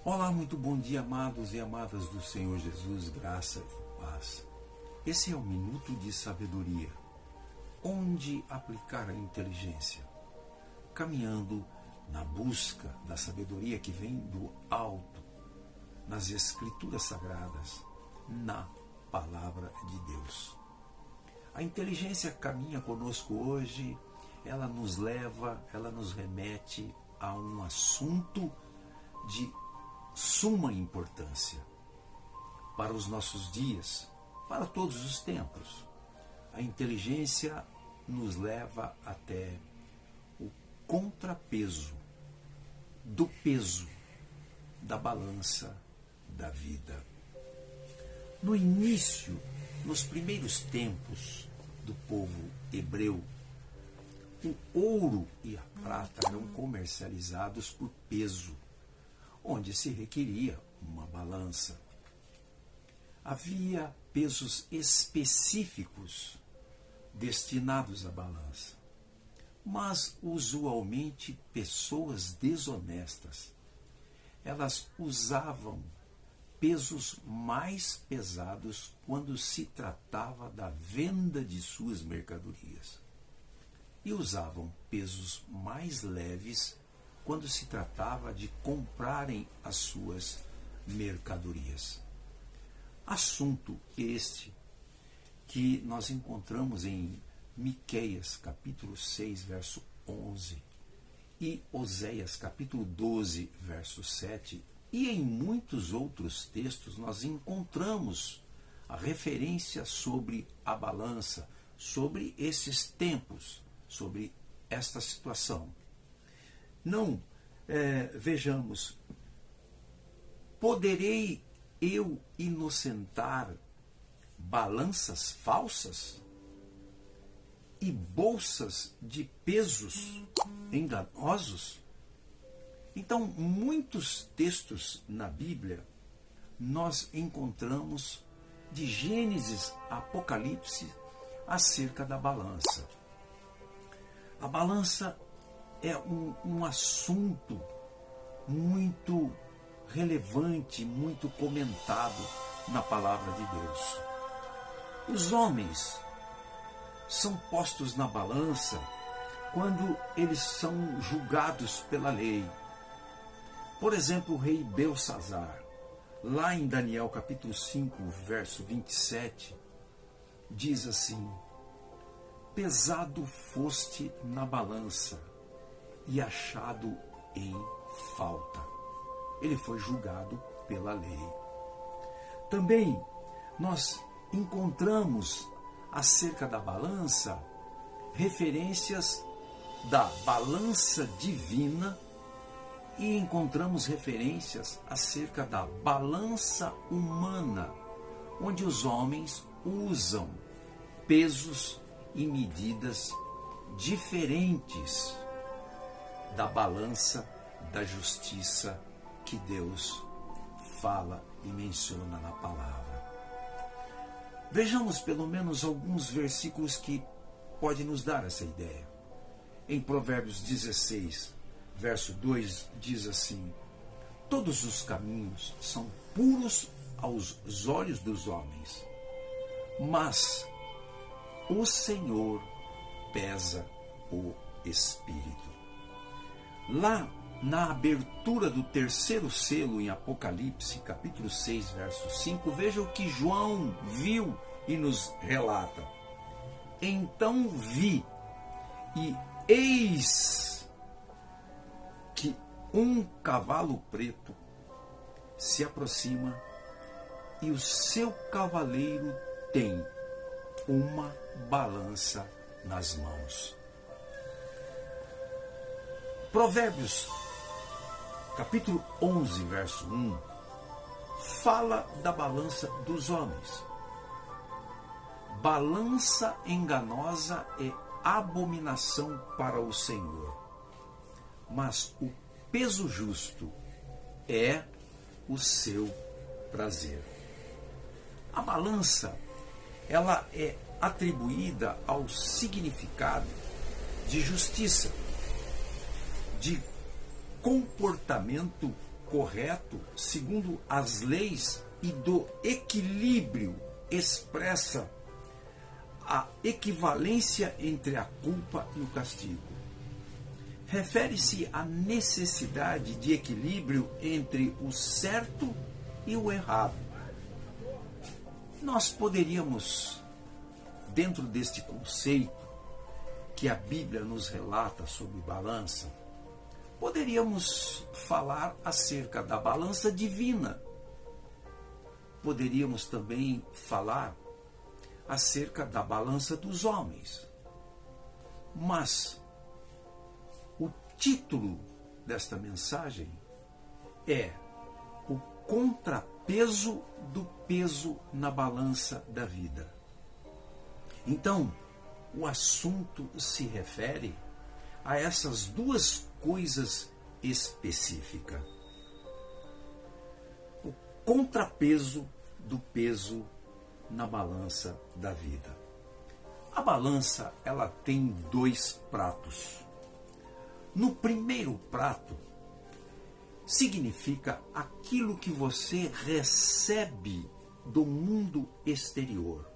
Olá, muito bom dia, amados e amadas do Senhor Jesus, graça e paz. Esse é o Minuto de Sabedoria, onde aplicar a inteligência, caminhando na busca da sabedoria que vem do alto, nas Escrituras Sagradas, na Palavra de Deus. A inteligência caminha conosco hoje, ela nos leva, ela nos remete a um assunto de suma importância para os nossos dias, para todos os tempos. A inteligência nos leva até o contrapeso do peso da balança da vida. No início, nos primeiros tempos do povo hebreu, o ouro e a prata eram comercializados por peso, onde se requeria uma balança. Havia pesos específicos destinados à balança, mas usualmente pessoas desonestas, elas usavam pesos mais pesados quando se tratava da venda de suas mercadorias e usavam pesos mais leves quando se tratava de comprarem as suas mercadorias. Assunto este que nós encontramos em Miqueias, capítulo 6, verso 11, e Oséias, capítulo 12, verso 7, e em muitos outros textos nós encontramos a referência sobre a balança, sobre esses tempos, sobre esta situação. Não, vejamos, poderei eu inocentar balanças falsas e bolsas de pesos enganosos? Então, muitos textos na Bíblia nós encontramos de Gênesis a Apocalipse acerca da balança. A balança é um assunto muito relevante, muito comentado na palavra de Deus. Os homens são postos na balança quando eles são julgados pela lei. Por exemplo, o rei Belsassar, lá em Daniel capítulo 5, verso 27, diz assim: pesado foste na balança e achado em falta. Ele foi julgado pela lei. Também nós encontramos acerca da balança referências da balança divina e encontramos referências acerca da balança humana, onde os homens usam pesos e medidas diferentes da balança da justiça que Deus fala e menciona na palavra. Vejamos pelo menos alguns versículos que podem nos dar essa ideia. Em Provérbios 16, verso 2, diz assim: todos os caminhos são puros aos olhos dos homens, mas o Senhor pesa o espírito. Lá na abertura do terceiro selo em Apocalipse, capítulo 6, verso 5, veja o que João viu e nos relata. Então vi, e eis que um cavalo preto se aproxima, e o seu cavaleiro tem uma balança nas mãos. Provérbios, capítulo 11, verso 1, fala da balança dos homens. Balança enganosa é abominação para o Senhor, mas o peso justo é o seu prazer. A balança, ela é atribuída ao significado de justiça, de comportamento correto segundo as leis e do equilíbrio expressa a equivalência entre a culpa e o castigo. Refere-se à necessidade de equilíbrio entre o certo e o errado. Nós poderíamos, dentro deste conceito que a Bíblia nos relata sobre balança, poderíamos falar acerca da balança divina. Poderíamos também falar acerca da balança dos homens. Mas o título desta mensagem é o contrapeso do peso na balança da vida. Então, o assunto se refere a essas duas coisas específicas. O contrapeso do peso na balança da vida. A balança, ela tem dois pratos. No primeiro prato, significa aquilo que você recebe do mundo exterior.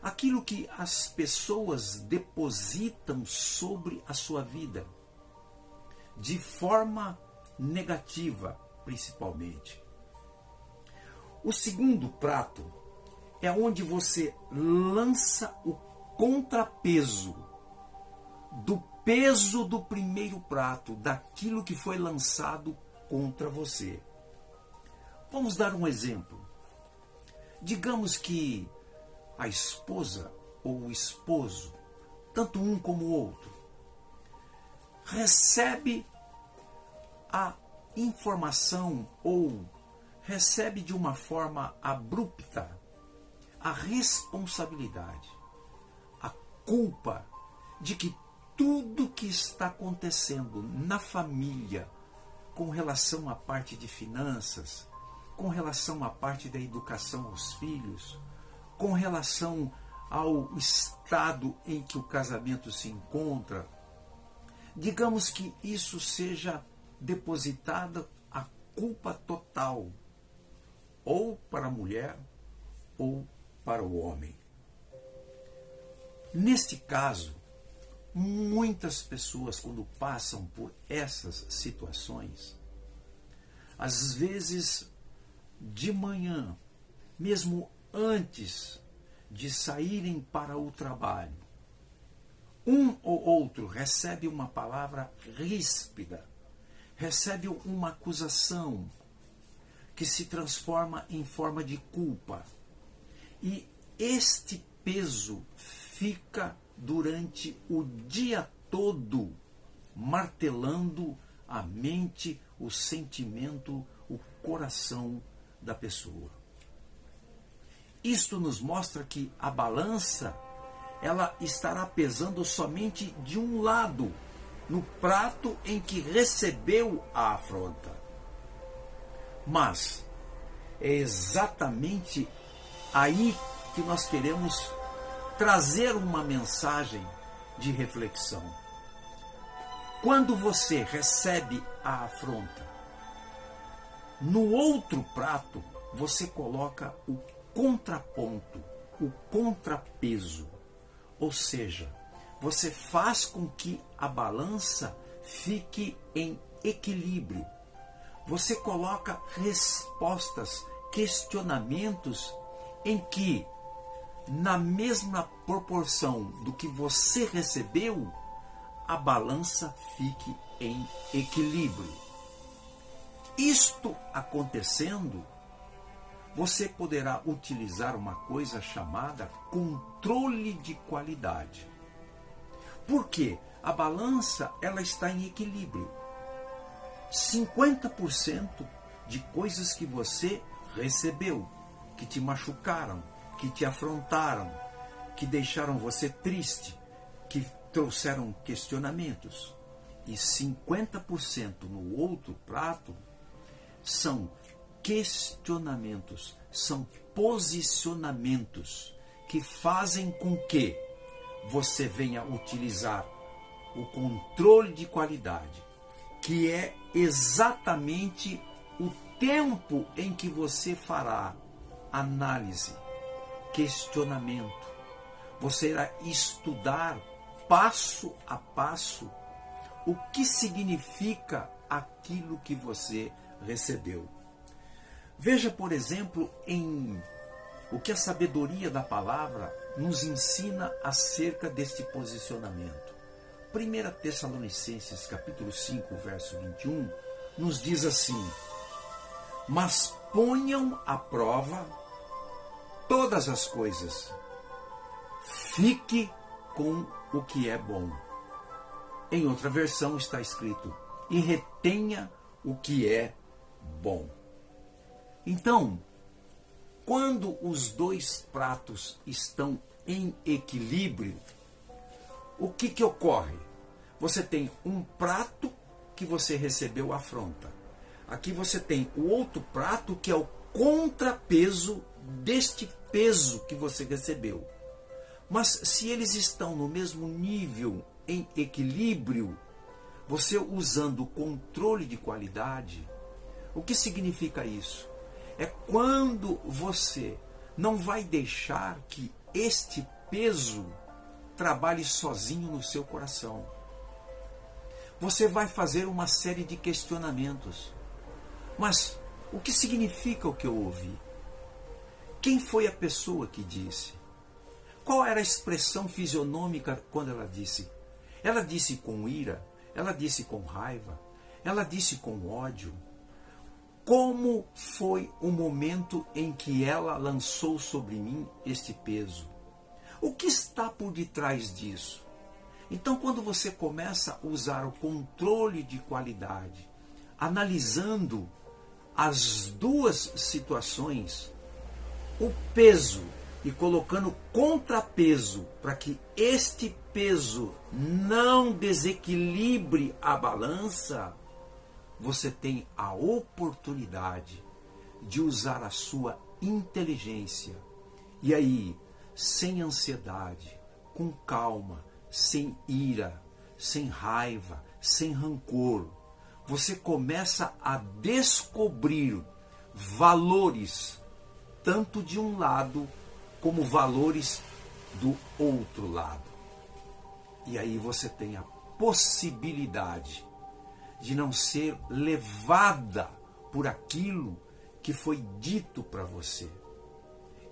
Aquilo que as pessoas depositam sobre a sua vida, de forma negativa, principalmente. O segundo prato é onde você lança o contrapeso do peso do primeiro prato, daquilo que foi lançado contra você. Vamos dar um exemplo. Digamos que a esposa ou o esposo, tanto um como o outro, recebe a informação ou recebe de uma forma abrupta a responsabilidade, a culpa de que tudo que está acontecendo na família, com relação à parte de finanças, com relação à parte da educação aos filhos, com relação ao estado em que o casamento se encontra, digamos que isso seja depositada a culpa total, ou para a mulher, ou para o homem. Neste caso, muitas pessoas, quando passam por essas situações, às vezes de manhã, mesmo antes de saírem para o trabalho, um ou outro recebe uma palavra ríspida, recebe uma acusação que se transforma em forma de culpa. E este peso fica durante o dia todo martelando a mente, o sentimento, o coração da pessoa. Isto nos mostra que a balança, ela estará pesando somente de um lado, no prato em que recebeu a afronta. Mas é exatamente aí que nós queremos trazer uma mensagem de reflexão. Quando você recebe a afronta, no outro prato você coloca o contraponto, o contrapeso. Ou seja, você faz com que a balança fique em equilíbrio. Você coloca respostas, questionamentos em que, na mesma proporção do que você recebeu, a balança fique em equilíbrio. Isto acontecendo, você poderá utilizar uma coisa chamada controle de qualidade. Porque a balança, ela está em equilíbrio. 50% de coisas que você recebeu, que te machucaram, que te afrontaram, que deixaram você triste, que trouxeram questionamentos. E 50% no outro prato são questionamentos, são posicionamentos que fazem com que você venha utilizar o controle de qualidade que é exatamente o tempo em que você fará análise, questionamento. Você irá estudar passo a passo o que significa aquilo que você recebeu. Veja, por exemplo, em o que a sabedoria da palavra nos ensina acerca deste posicionamento. 1 Tessalonicenses capítulo 5, verso 21, nos diz assim: mas ponham à prova todas as coisas. Fique com o que é bom. Em outra versão está escrito: e retenha o que é bom. Então, quando os dois pratos estão em equilíbrio, o que ocorre? Você tem um prato que você recebeu afronta. Aqui você tem o outro prato que é o contrapeso deste peso que você recebeu. Mas se eles estão no mesmo nível, em equilíbrio, você usando o controle de qualidade, o que significa isso? É quando você não vai deixar que este peso trabalhe sozinho no seu coração. Você vai fazer uma série de questionamentos. Mas o que significa o que eu ouvi? Quem foi a pessoa que disse? Qual era a expressão fisionômica quando ela disse? Ela disse com ira? Ela disse com raiva? Ela disse com ódio? Como foi o momento em que ela lançou sobre mim este peso? O que está por detrás disso? Então, quando você começa a usar o controle de qualidade, analisando as duas situações, o peso, e colocando contrapeso para que este peso não desequilibre a balança, você tem a oportunidade de usar a sua inteligência. E aí, sem ansiedade, com calma, sem ira, sem raiva, sem rancor, você começa a descobrir valores, tanto de um lado, como valores do outro lado. E aí você tem a possibilidade de não ser levada por aquilo que foi dito para você.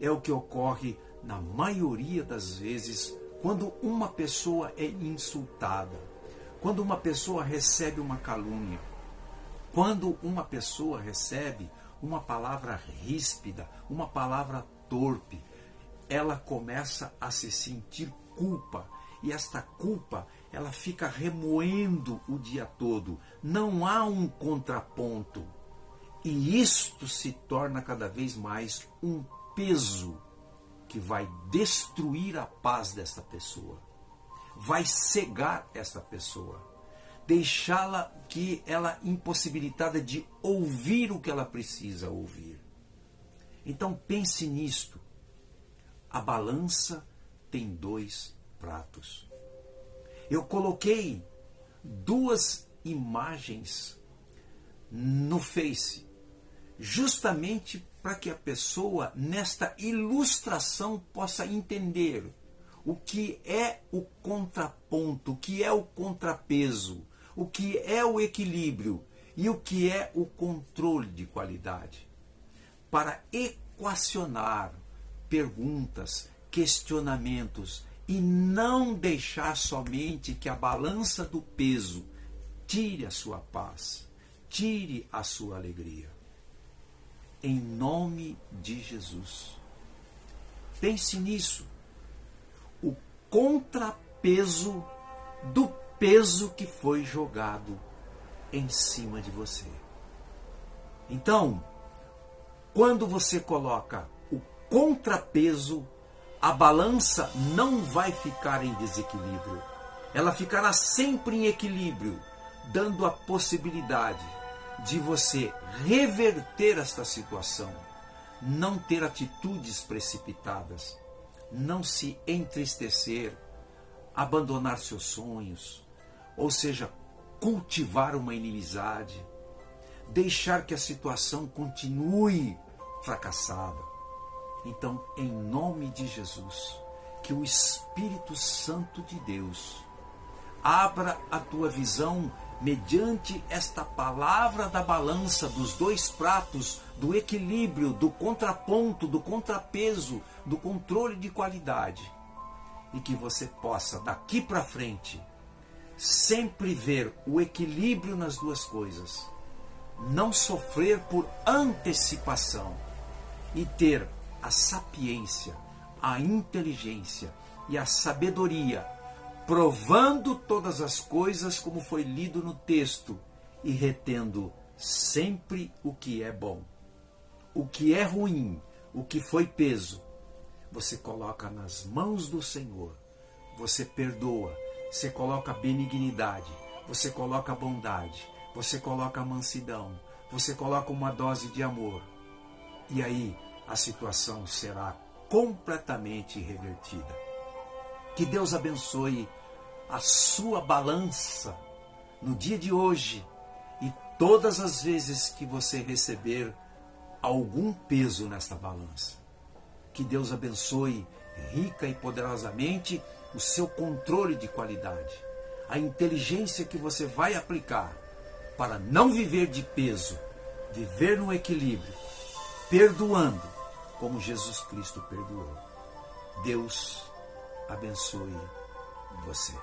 É o que ocorre na maioria das vezes quando uma pessoa é insultada, quando uma pessoa recebe uma calúnia, quando uma pessoa recebe uma palavra ríspida, uma palavra torpe, ela começa a se sentir culpa. E esta culpa, ela fica remoendo o dia todo. Não há um contraponto. E isto se torna cada vez mais um peso que vai destruir a paz desta pessoa. Vai cegar esta pessoa. Deixá-la que ela impossibilitada de ouvir o que ela precisa ouvir. Então pense nisto. A balança tem dois pratos. Eu coloquei duas imagens no Face, justamente para que a pessoa, nesta ilustração, possa entender o que é o contraponto, o que é o contrapeso, o que é o equilíbrio e o que é o controle de qualidade. Para equacionar perguntas, questionamentos e não deixar somente que a balança do peso tire a sua paz, tire a sua alegria. Em nome de Jesus. Pense nisso. O contrapeso do peso que foi jogado em cima de você. Então, quando você coloca o contrapeso, a balança não vai ficar em desequilíbrio. Ela ficará sempre em equilíbrio, dando a possibilidade de você reverter esta situação, não ter atitudes precipitadas, não se entristecer, abandonar seus sonhos, ou seja, cultivar uma inimizade, deixar que a situação continue fracassada. Então, em nome de Jesus, que o Espírito Santo de Deus abra a tua visão mediante esta palavra da balança, dos dois pratos, do equilíbrio, do contraponto, do contrapeso, do controle de qualidade. E que você possa, daqui para frente, sempre ver o equilíbrio nas duas coisas. Não sofrer por antecipação e ter a sapiência, a inteligência e a sabedoria, provando todas as coisas como foi lido no texto e retendo sempre o que é bom. O que é ruim, o que foi peso, você coloca nas mãos do Senhor. Você perdoa, você coloca benignidade, você coloca bondade, você coloca mansidão, você coloca uma dose de amor. E aí a situação será completamente revertida. Que Deus abençoe a sua balança no dia de hoje e todas as vezes que você receber algum peso nesta balança. Que Deus abençoe rica e poderosamente o seu controle de qualidade, a inteligência que você vai aplicar para não viver de peso, viver no equilíbrio, perdoando como Jesus Cristo perdoou. Deus abençoe você.